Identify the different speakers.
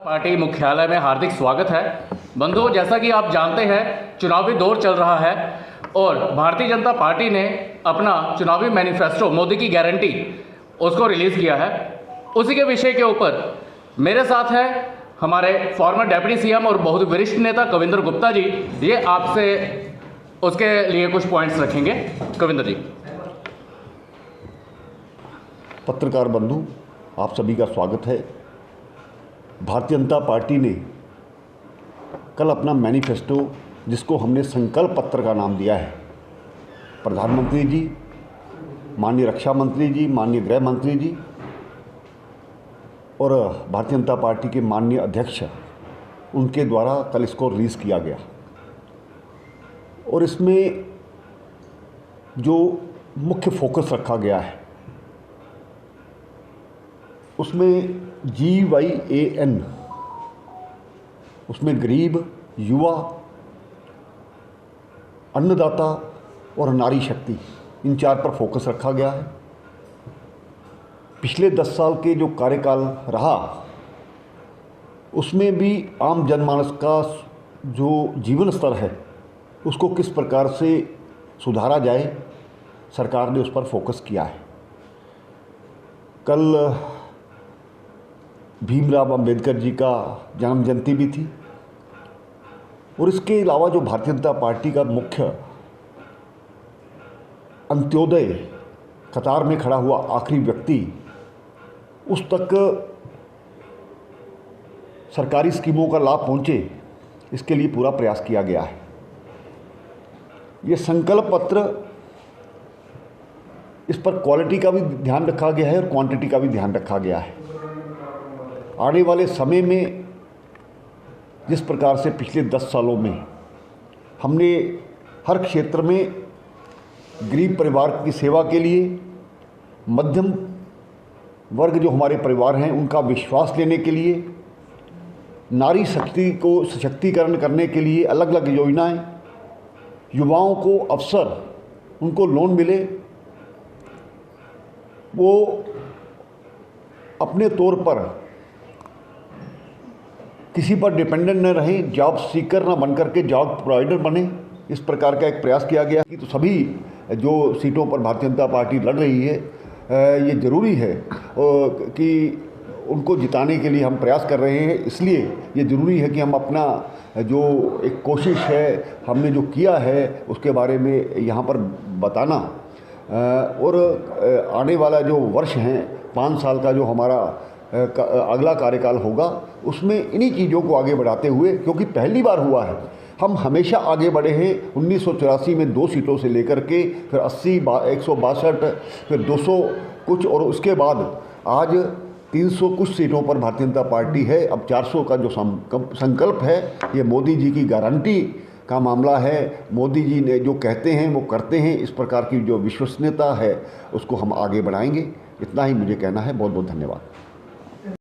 Speaker 1: Party मुख्यालय में हार्दिक स्वागत है। बंधुओं, जैसा कि आप जानते हैं चुनावी दौर चल रहा है और भारतीय जनता पार्टी ने अपना चुनावी मैनिफेस्टो मोदी की गारंटी उसको रिलीज़ किया है। उसी के विषय के ऊपर मेरे साथ है हमारे फॉर्मर डेप्यूटी सीएम और बहुत वरिष्ठ नेता कविंद्र गुप्ता जी। ये आपसे उसके लिए कुछ पॉइंट्स रखेंगे। कविंद्र जी।
Speaker 2: पत्रकार बंधु, आप सभी का स्वागत है। भारतीय जनता पार्टी ने कल अपना मैनिफेस्टो, जिसको हमने संकल्प पत्र का नाम दिया है, प्रधानमंत्री जी, माननीय रक्षा मंत्री जी, माननीय गृह मंत्री जी और भारतीय जनता पार्टी के माननीय अध्यक्ष, उनके द्वारा कल इसको रिलीज़ किया गया। और इसमें जो मुख्य फोकस रखा गया है उसमें GYAN, उसमें गरीब, युवा, अन्नदाता और नारी शक्ति, इन चार पर फोकस रखा गया है। पिछले 10 साल के जो कार्यकाल रहा उसमें भी आम जनमानस का जो जीवन स्तर है उसको किस प्रकार से सुधारा जाए, सरकार ने उस पर फोकस किया है। कल भीमराव अंबेडकर जी का जन्म जयंती भी थी और इसके अलावा जो भारतीय जनता पार्टी का मुख्य अंत्योदय, कतार में खड़ा हुआ आखिरी व्यक्ति, उस तक सरकारी स्कीमों का लाभ पहुंचे, इसके लिए पूरा प्रयास किया गया है। ये संकल्प पत्र, इस पर क्वालिटी का भी ध्यान रखा गया है और क्वांटिटी का भी ध्यान रखा गया है। आने वाले समय में जिस प्रकार से पिछले 10 सालों में हमने हर क्षेत्र में गरीब परिवार की सेवा के लिए, मध्यम वर्ग जो हमारे परिवार हैं उनका विश्वास लेने के लिए, नारी शक्ति को सशक्तिकरण करने के लिए अलग अलग योजनाएं, युवाओं को अवसर, उनको लोन मिले, वो अपने तौर पर किसी पर डिपेंडेंट न रहें, जॉब सीकर ना बन करके जॉब प्रोवाइडर बने, इस प्रकार का एक प्रयास किया गया। तो सभी जो सीटों पर भारतीय जनता पार्टी लड़ रही है, ये ज़रूरी है कि उनको जिताने के लिए हम प्रयास कर रहे हैं। इसलिए ये ज़रूरी है कि हम अपना जो एक कोशिश है, हमने जो किया है, उसके बारे में यहाँ पर बताना और आने वाला जो वर्ष है, 5 साल का जो हमारा अगला कार्यकाल होगा, उसमें इन्हीं चीज़ों को आगे बढ़ाते हुए, क्योंकि पहली बार हुआ है, हम हमेशा आगे बढ़े हैं। 1984 में 2 सीटों से लेकर के फिर 80, 162, फिर 200 कुछ, और उसके बाद आज 300 कुछ सीटों पर भारतीय जनता पार्टी है। अब 400 का जो संकल्प है, ये मोदी जी की गारंटी का मामला है। मोदी जी ने जो कहते हैं वो करते हैं। इस प्रकार की जो विश्वसनीयता है उसको हम आगे बढ़ाएंगे। इतना ही मुझे कहना है। बहुत बहुत धन्यवाद।